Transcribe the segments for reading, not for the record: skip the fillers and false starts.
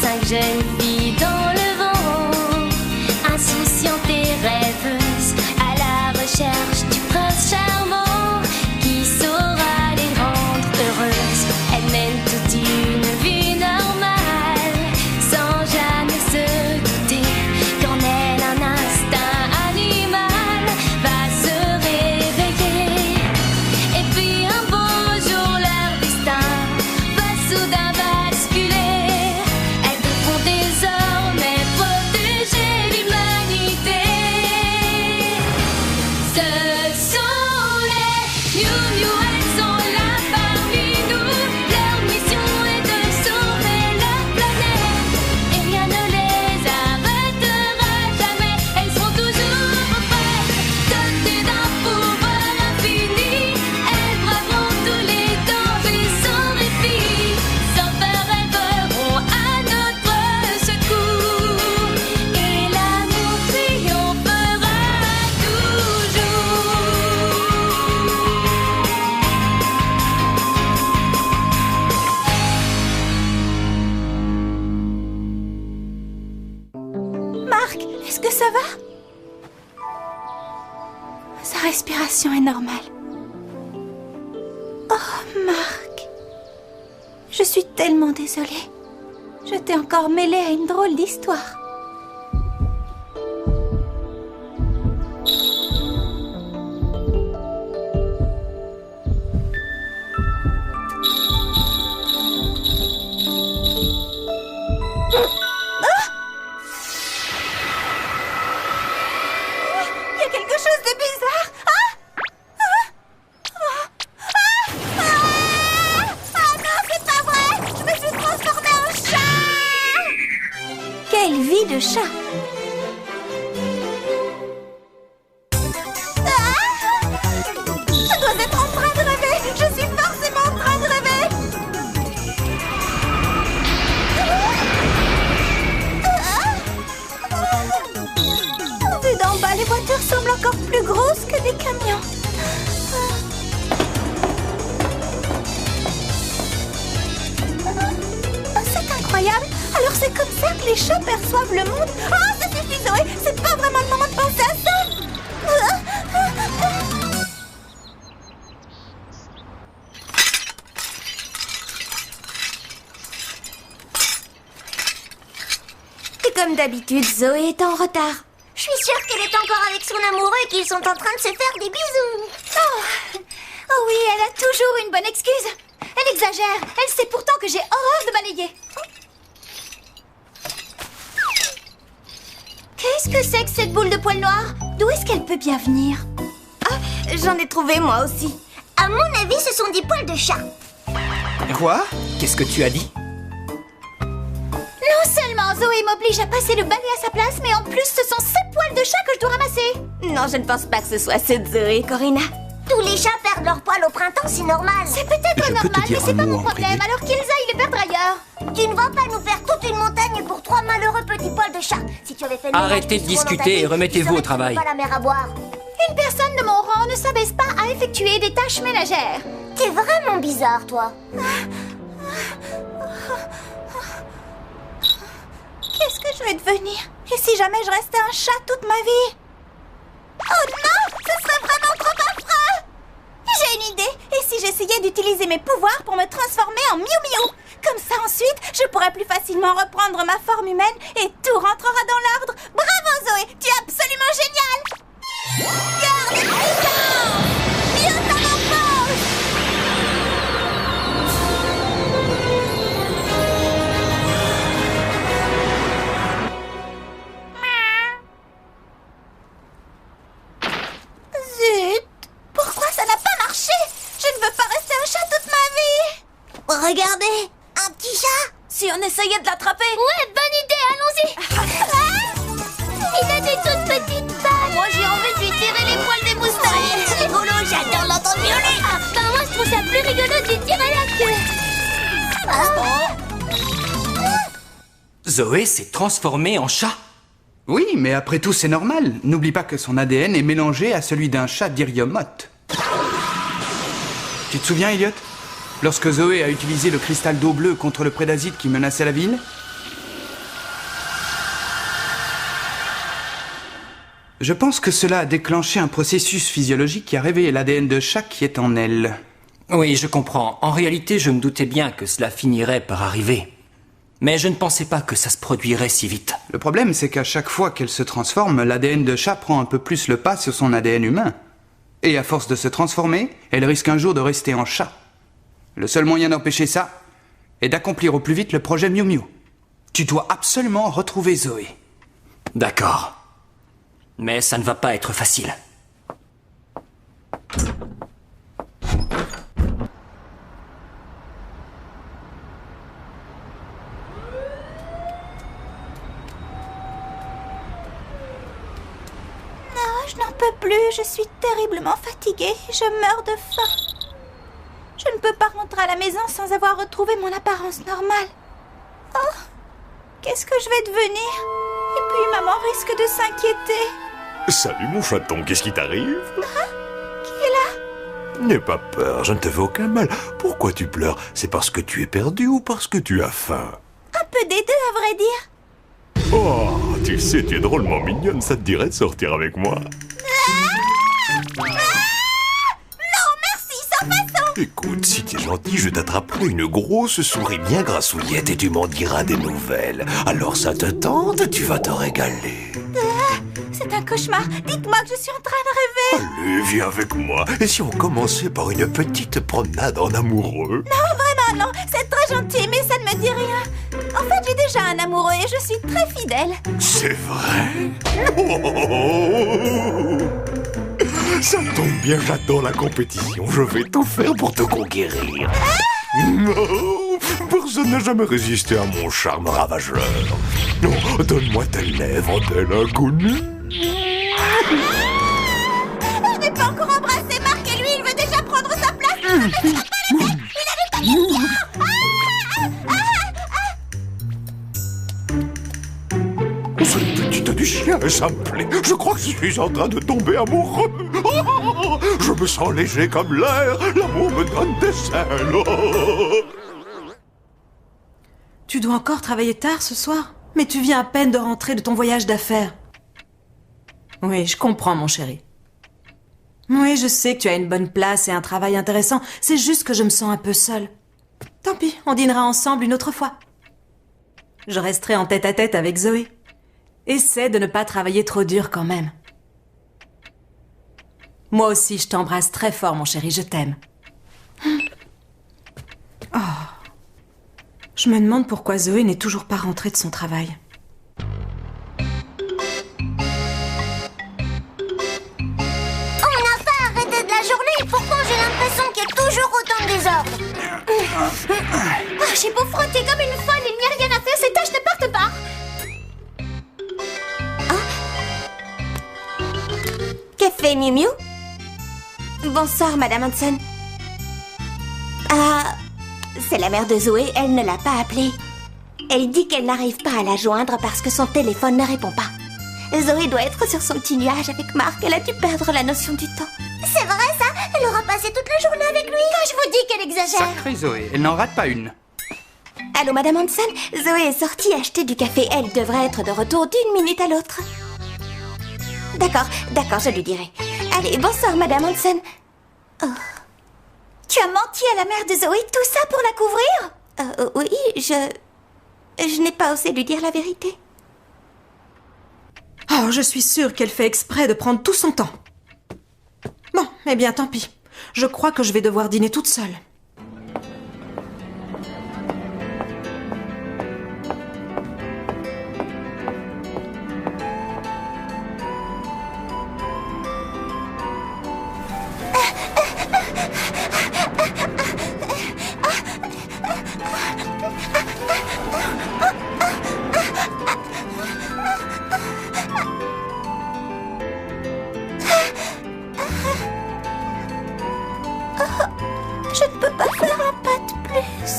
5 jeunes filles dans le vent, insouciantes et rêveuses, à la recherche du prince charmant qui saura les rendre heureuses. Elles mènent toute une vie normale, sans jamais se douter qu'en elles un instinct animal va se réveiller. Et puis un beau jour leur destin va soudain basculer. Elles devront désormais protéger l'humanité. Ce sont les Miou Miou, elles sont là parmi nous. Leur mission est de sauver la planète et rien ne les arrêtera jamais. Elles seront toujours prêtes, dotées d'un pouvoir infini. Elles braveront tous les dangers sans répit. Sans peur, elles verront à notre secours et l'amour triomphera toujours. Marc, est-ce que ça va? Sa respiration est normale. Oh, Marc. Je suis tellement désolée. Je t'ai encore mêlée à une drôle d'histoire. Il y a quelque chose de bizarre. Ah non, c'est pas vrai. Je me suis transformée en chat. Quelle vie de chat. Je dois être en train de rêver. Je suis forcément en train de rêver. Vu d'en bas, les voitures semblent encore plus grosses que des camions. C'est incroyable. Alors c'est comme ça que les chats perçoivent le monde. Ah, ça suffit, Zoé. C'est pas vraiment le moment de penser à ça. Et comme d'habitude, Zoé est en retard. Je suis sûre qu'elle est encore avec son amoureux et qu'ils sont en train de se faire des bisous. Oh oui, elle a toujours une bonne excuse. Elle exagère. Elle sait pourtant que j'ai horreur de balayer. Qu'est-ce que c'est que cette boule de poils noirs? D'où est-ce qu'elle peut bien venir? Ah, j'en ai trouvé moi aussi. À mon avis, ce sont des poils de chat. Quoi? Qu'est-ce que tu as dit? Non seulement Zoé m'oblige à passer le balai à sa place, mais en plus ce sont ses poils de chat que je dois ramasser. Non, je ne pense pas que ce soit ceux de Zoé, Corinna. Tous les chats perdent leurs poils au printemps, c'est normal. C'est peut-être Je peux te normal, dire mais c'est un pas mot mon en problème, privé. alors qu'ils aillent les perdre ailleurs. Tu ne vas pas nous faire toute une montagne pour 3 malheureux petits poils de chat. Si tu avais fait le Arrêtez ménage de plus souvent dans ta discuter vie, et remettez-vous tu saurais au que travail. tu n'as pas la mer à boire. Une personne de mon rang ne s'abaisse pas à effectuer des tâches ménagères. T'es vraiment bizarre, toi. Qu'est-ce que je vais devenir? Et si jamais je restais un chat toute ma vie? Oh non! Ce serait vraiment trop affreux! J'ai une idée! Et si j'essayais d'utiliser mes pouvoirs pour me transformer en Miou Miou? Comme ça ensuite, je pourrais plus facilement reprendre ma forme humaine et tout rentrera dans l'ordre. Bravo Zoé! Tu es absolument géniale! Garde puissance! Biotamorphose! Zut! Pourquoi ça n'a pas marché? Je ne veux pas rester un chat toute ma vie! Regardez, un petit chat. Si on essayait de l'attraper? Ouais, bonne idée, allons-y. Il a des toutes petites pattes. Moi j'ai envie de lui tirer les poils des moustaches! C'est rigolo, j'adore l'entendre miauler. Moi, je trouve ça plus rigolo de lui tirer la queue. Zoé s'est transformée en chat. Oui, mais après tout, c'est normal. N'oublie pas que son ADN est mélangé à celui d'un chat d'Iriomote. Tu te souviens, Elliot? Lorsque Zoé a utilisé le cristal d'eau bleue contre le prédasite qui menaçait la ville, Je pense que cela a déclenché un processus physiologique qui a réveillé l'ADN de chat qui est en elle. Oui, je comprends. En réalité, je me doutais bien que cela finirait par arriver. Mais je ne pensais pas que ça se produirait si vite. Le problème, c'est qu'à chaque fois qu'elle se transforme, l'ADN de chat prend un peu plus le pas sur son ADN humain. Et à force de se transformer, elle risque un jour de rester en chat. Le seul moyen d'empêcher ça est d'accomplir au plus vite le projet Miu Miu. Tu dois absolument retrouver Zoé. D'accord. Mais ça ne va pas être facile. Je n'en peux plus, je suis terriblement fatiguée. Je meurs de faim. Je ne peux pas rentrer à la maison sans avoir retrouvé mon apparence normale. Oh, qu'est-ce que je vais devenir? Et puis maman risque de s'inquiéter. Salut mon chaton, qu'est-ce qui t'arrive? Qui est là? N'aie pas peur, je ne te fais aucun mal. Pourquoi tu pleures? C'est parce que tu es perdu ou parce que tu as faim? Un peu des deux, à vrai dire. Oh, tu sais, tu es drôlement mignonne, ça te dirait de sortir avec moi? Non, merci, sans façon. Écoute, si t'es gentil, je t'attraperai une grosse souris bien grassouillette et tu m'en diras des nouvelles. Alors ça te tente, tu vas te régaler. C'est un cauchemar. Dites-moi que je suis en train de rêver. Allez, viens avec moi. Et si on commençait par une petite promenade en amoureux? Non, vraiment non. C'est très gentil, mais ça ne me dit rien. En fait, j'ai déjà un amoureux et je suis très fidèle. C'est vrai? Oh, ça tombe bien, j'adore la compétition. Je vais tout faire pour te conquérir. Non, personne n'a jamais résisté à mon charme ravageur. Non, donne-moi tes lèvres, tel inconnu. Je n'ai pas encore embrassé Marc et lui, il veut déjà prendre sa place. Il avait pas dit Cette petite du chien, ça me plaît. Je crois que je suis en train de tomber amoureux. Oh, je me sens léger comme l'air. L'amour me donne des ailes. Oh. Tu dois encore travailler tard ce soir? Mais tu viens à peine de rentrer de ton voyage d'affaires. Oui, je comprends, mon chéri. Oui, je sais que tu as une bonne place et un travail intéressant. C'est juste que je me sens un peu seule. Tant pis, on dînera ensemble une autre fois. Je resterai en tête-à-tête avec Zoé. Essaie de ne pas travailler trop dur quand même. Moi aussi, je t'embrasse très fort, mon chéri, je t'aime. Oh. Je me demande pourquoi Zoé n'est toujours pas rentrée de son travail. On n'a pas arrêté de la journée et pourtant j'ai l'impression qu'il y a toujours autant de désordre. Ah, j'ai beau frotter comme une folle, il n'y a rien à faire, ces tâches ne partent pas. Café Miu Miu. Bonsoir, Madame Hanson. Ah, c'est la mère de Zoé, elle ne l'a pas appelée. Elle dit qu'elle n'arrive pas à la joindre parce que son téléphone ne répond pas. Zoé doit être sur son petit nuage avec Marc, elle a dû perdre la notion du temps. C'est vrai ça? Elle aura passé toute la journée avec lui? Quand je vous dis qu'elle exagère. Sacrée Zoé, elle n'en rate pas une. Allô, Madame Hanson, Zoé est sortie acheter du café. Elle devrait être de retour d'une minute à l'autre. D'accord, je lui dirai. Allez, bonsoir, Madame Hanson. Oh. Tu as menti à la mère de Zoé, tout ça pour la couvrir? Oui, je n'ai pas osé lui dire la vérité. Oh, je suis sûre qu'elle fait exprès de prendre tout son temps. Bon, eh bien, tant pis. Je crois que je vais devoir dîner toute seule. Je ne peux pas faire un pas de plus.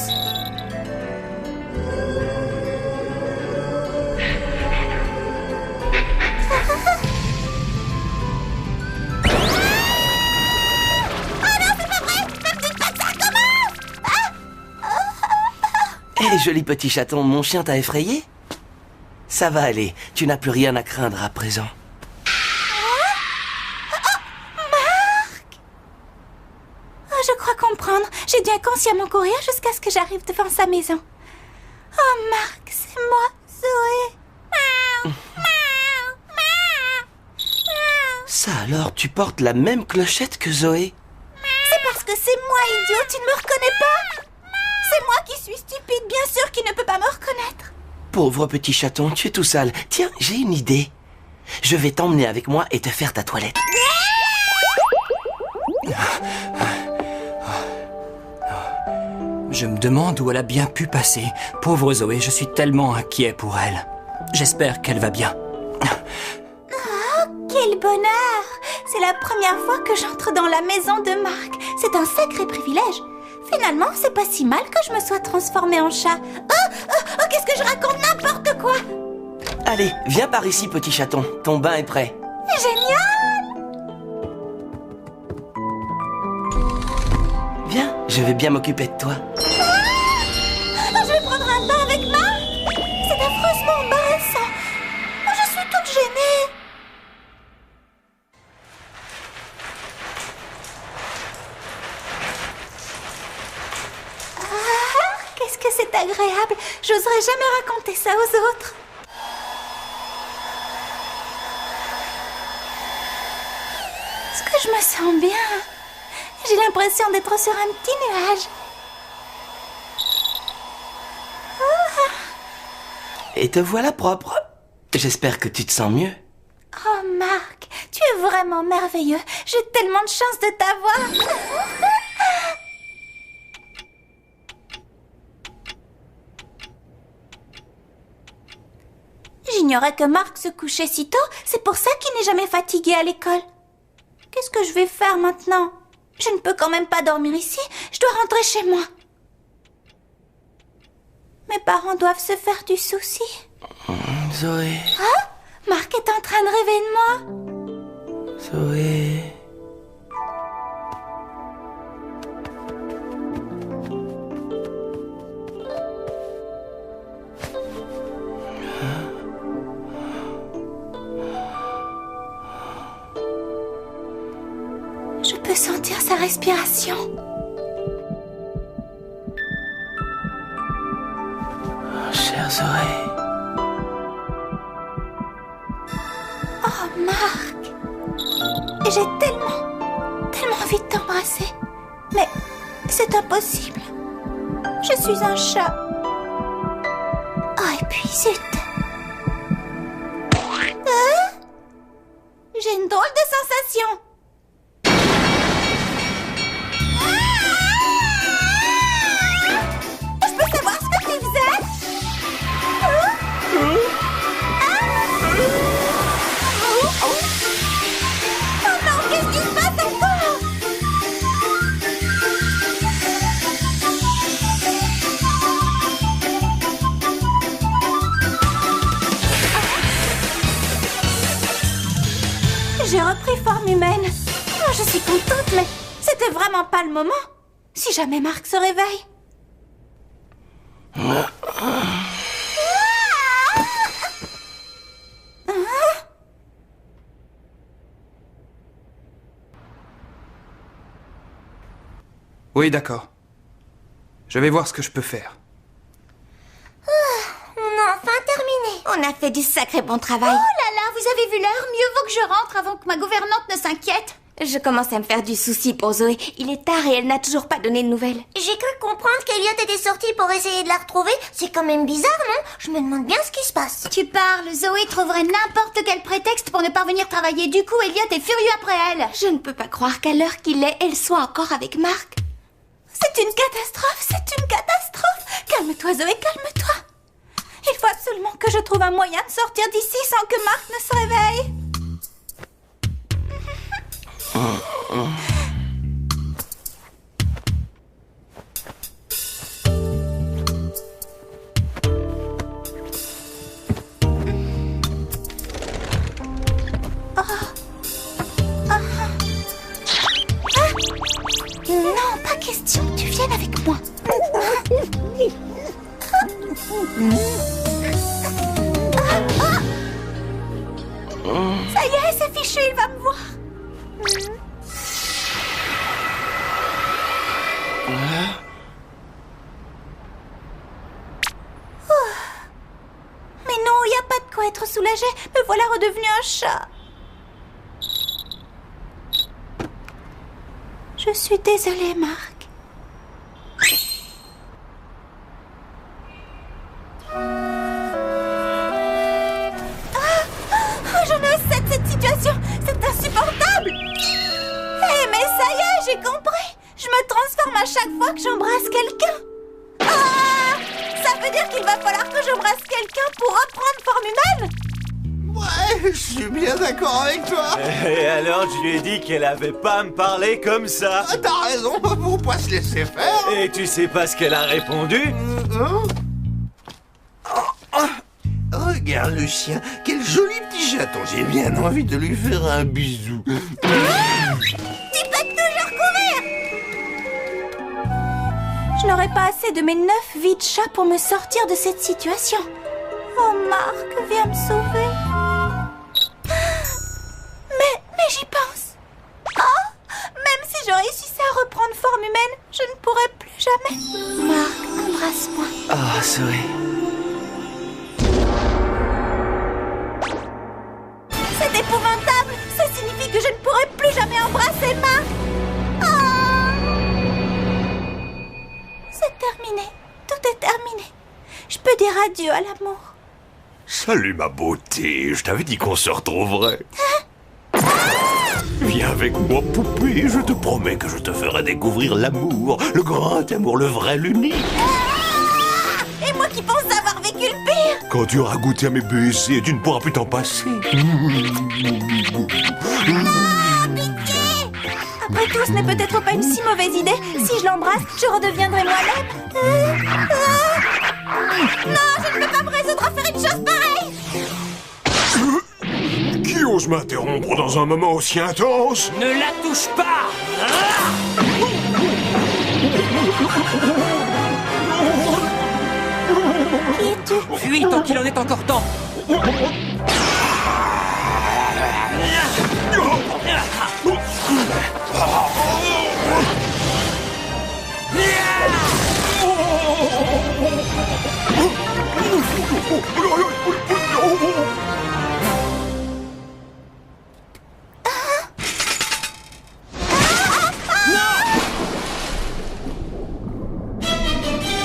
Hé, joli petit chaton, mon chien t'a effrayé? Ça va aller, tu n'as plus rien à craindre à présent. inconsciemment courir jusqu'à ce que j'arrive devant sa maison. Oh, Marc, c'est moi, Zoé. Ça alors, tu portes la même clochette que Zoé? C'est parce que c'est moi, idiot, tu ne me reconnais pas? C'est moi qui suis stupide, bien sûr, qui ne peut pas me reconnaître. Pauvre petit chaton, tu es tout sale. Tiens, j'ai une idée. Je vais t'emmener avec moi et te faire ta toilette. Je me demande où elle a bien pu passer. Pauvre Zoé, je suis tellement inquiet pour elle. J'espère qu'elle va bien. Quel bonheur! C'est la première fois que j'entre dans la maison de Marc. C'est un sacré privilège. Finalement, c'est pas si mal que je me sois transformée en chat. Oh, qu'est-ce que je raconte? N'importe quoi! Allez, viens par ici, petit chaton. Ton bain est prêt. Génial! Viens, je vais bien m'occuper de toi. Je vais prendre un bain avec Marc. C'est affreusement embarrassant. Je suis toute gênée. Qu'est-ce que c'est agréable. J'oserais jamais raconter ça aux autres. Est-ce que je me sens bien? J'ai l'impression d'être sur un petit nuage. Et te voilà propre. J'espère que tu te sens mieux. Oh Marc, tu es vraiment merveilleux. J'ai tellement de chance de t'avoir. J'ignorais que Marc se couchait si tôt. C'est pour ça qu'il n'est jamais fatigué à l'école. Qu'est-ce que je vais faire maintenant? Je ne peux quand même pas dormir ici. Je dois rentrer chez moi. Mes parents doivent se faire du souci. Zoé. Ah, Marc est en train de rêver de moi. Zoé. Je peux sentir sa respiration. Chère Zoé. Oh, Marc. J'ai tellement envie de t'embrasser. Mais c'est impossible. Je suis un chat. Oh, et puis zut. J'ai une drôle de sensation. Je peux savoir ce que tu faisais? Oh non, qu'est-ce qui se passe encore? J'ai repris forme humaine. Oh, je suis contente, mais c'était vraiment pas le moment. Si jamais Marc se réveille. Oui, d'accord. Je vais voir ce que je peux faire. On a enfin terminé. On a fait du sacré bon travail. Oh là là, vous avez vu l'heure? Mieux vaut que je rentre avant que ma gouvernante ne s'inquiète. Je commence à me faire du souci pour Zoé. Il est tard et elle n'a toujours pas donné de nouvelles. J'ai cru comprendre qu'Eliot était sorti pour essayer de la retrouver. C'est quand même bizarre, non? Je me demande bien ce qui se passe. Tu parles, Zoé trouverait n'importe quel prétexte pour ne pas venir travailler. Du coup, Eliot est furieux après elle. Je ne peux pas croire qu'à l'heure qu'il est, elle soit encore avec Marc. C'est une catastrophe, c'est une catastrophe. Calme-toi, Zoé, calme-toi. Il faut absolument que je trouve un moyen de sortir d'ici sans que Marc ne se réveille. Non, pas question que tu viennes avec moi. Ça y est, c'est fichu, il va me voir. quoi être soulagée. Me voilà redevenu un chat. Je suis désolée, Marc. J'en ai assez de cette situation. C'est insupportable. Eh, mais ça y est, j'ai compris. Je me transforme à chaque fois que j'embrasse quelqu'un. Ah! Ça veut dire qu'il va falloir que j'embrasse quelqu'un pour reprendre forme humaine? Ouais, je suis bien d'accord avec toi. Et alors, je lui ai dit qu'elle avait pas à me parler comme ça. Ah, t'as raison, faut pas se laisser faire. Et tu sais pas ce qu'elle a répondu? Regarde le chien, quel joli petit chaton. J'ai bien envie de lui faire un bisou. Tu peux toujours courir! Je n'aurai pas assez de mes 9 vies de chat pour me sortir de cette situation. Oh, Marc, viens me sauver. Mais j'y pense. Oh, même si je réussissais à reprendre forme humaine, je ne pourrais plus jamais. Marc, embrasse-moi. Oh, Zoé. C'est épouvantable. Ça signifie que je ne pourrai plus jamais embrasser Marc. Oh. C'est terminé. Tout est terminé. Je peux dire adieu à l'amour. Salut ma beauté, je t'avais dit qu'on se retrouverait. Viens avec moi, poupée, je te promets que je te ferai découvrir l'amour, le grand amour, le vrai, l'unique. Et moi qui pense avoir vécu le pire. Quand tu auras goûté à mes baisers, tu ne pourras plus t'en passer. Après tout, ce n'est peut-être pas une si mauvaise idée. Si je l'embrasse, je redeviendrai moi-même. Non, je ne peux pas me résoudre à faire une chose pareille. Qui ose m'interrompre dans un moment aussi intense? Ne la touche pas! Qui es-tu? Fuis tant qu'il en est encore temps!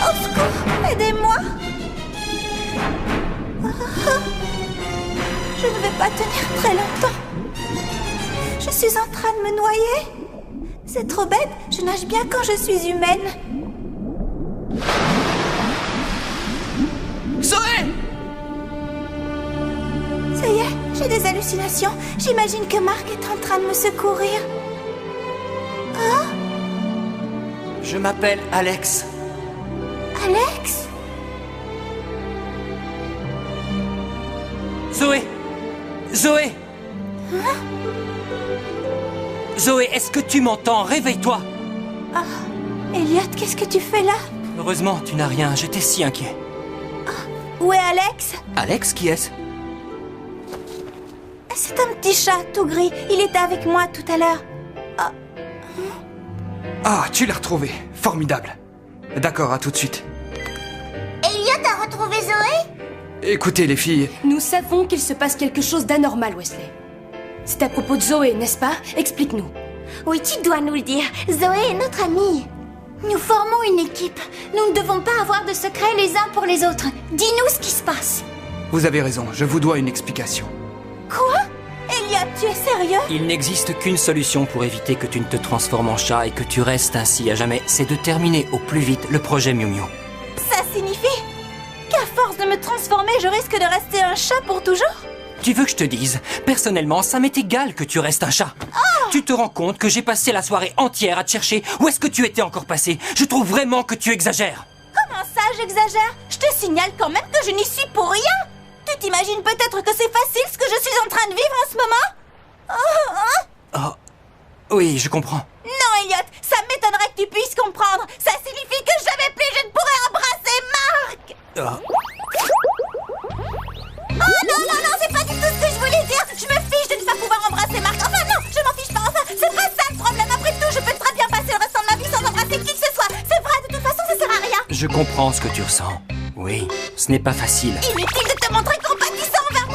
Au secours, aidez-moi. Je ne vais pas tenir très longtemps. Je suis en train de me noyer. C'est trop bête, je nage bien quand je suis humaine. Zoé! Ça y est, j'ai des hallucinations. J'imagine que Marc est en train de me secourir. Oh, Je m'appelle Alex. Alex? Zoé! Zoé! Zoé, est-ce que tu m'entends? Réveille-toi! Elliot, qu'est-ce que tu fais là? Heureusement, tu n'as rien. J'étais si inquiet. Où est Alex? Alex, qui est-ce? C'est un petit chat tout gris. Il était avec moi tout à l'heure. Ah, tu l'as retrouvé. Formidable. D'accord, à tout de suite. Elliot a retrouvé Zoé? Écoutez, les filles, Nous savons qu'il se passe quelque chose d'anormal, Wesley. C'est à propos de Zoé, n'est-ce pas? Explique-nous. Oui, tu dois nous le dire. Zoé est notre amie. Nous formons une équipe. Nous ne devons pas avoir de secrets les uns pour les autres. Dis-nous ce qui se passe. vous avez raison, je vous dois une explication. Quoi? Elliot, tu es sérieux? Il n'existe qu'une solution pour éviter que tu ne te transformes en chat et que tu restes ainsi à jamais. C'est de terminer au plus vite le projet Miu Miu. Ça signifie qu'à force de me transformer, je risque de rester un chat pour toujours? Tu veux que je te dise? Personnellement, ça m'est égal que tu restes un chat. Tu te rends compte que j'ai passé la soirée entière à te chercher? Où est-ce que tu étais encore passé? Je trouve vraiment que tu exagères. Comment ça, j'exagère? Je te signale quand même que je n'y suis pour rien. Tu t'imagines peut-être que c'est facile ce que je suis en train de vivre en ce moment? Oh, oui, je comprends. Non, Elliot, ça m'étonnerait que tu puisses comprendre. Ça signifie que jamais plus je ne pourrai embrasser Marc. Oh. Oh non, non, non, c'est pas du tout ce que je voulais dire. Je me fiche de ne pas pouvoir embrasser Marc. Enfin non, je m'en fiche pas. Enfin, c'est pas ça le problème. Après tout, je peux très bien passer le restant de ma vie sans embrasser qui que ce soit. C'est vrai, de toute façon, ça sert à rien. Je comprends ce que tu ressens. Oui, ce n'est pas facile. Inutile de te montrer compatissant envers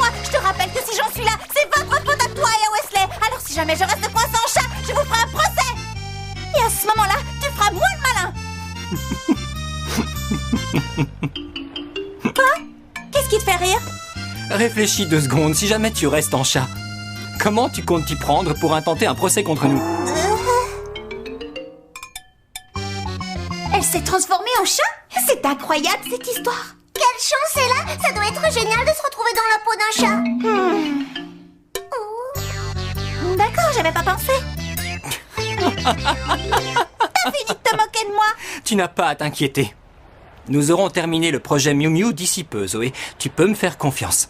jamais je reste coincé en chat, je vous ferai un procès. Et à ce moment-là, tu feras moins le malin. Quoi? Qu'est-ce qui te fait rire? Réfléchis 2 secondes, si jamais tu restes en chat. Comment tu comptes t'y prendre pour intenter un procès contre nous? Elle s'est transformée en chat? C'est incroyable cette histoire. Quelle chance, c'est là. Ça doit être génial de se retrouver dans la peau d'un chat. D'accord, j'avais pas pensé. T'as fini de te moquer de moi? Tu n'as pas à t'inquiéter. Nous aurons terminé le projet Miu Miu d'ici peu, Zoé. Tu peux me faire confiance.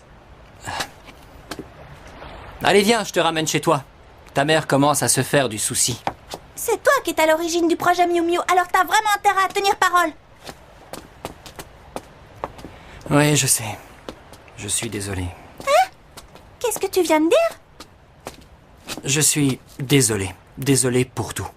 Allez, viens, je te ramène chez toi. Ta mère commence à se faire du souci. C'est toi qui es à l'origine du projet Miu Miu, alors t'as vraiment intérêt à tenir parole. Oui, je sais. Je suis désolé. Hein? Qu'est-ce que tu viens de dire? Je suis désolé. Désolé pour tout.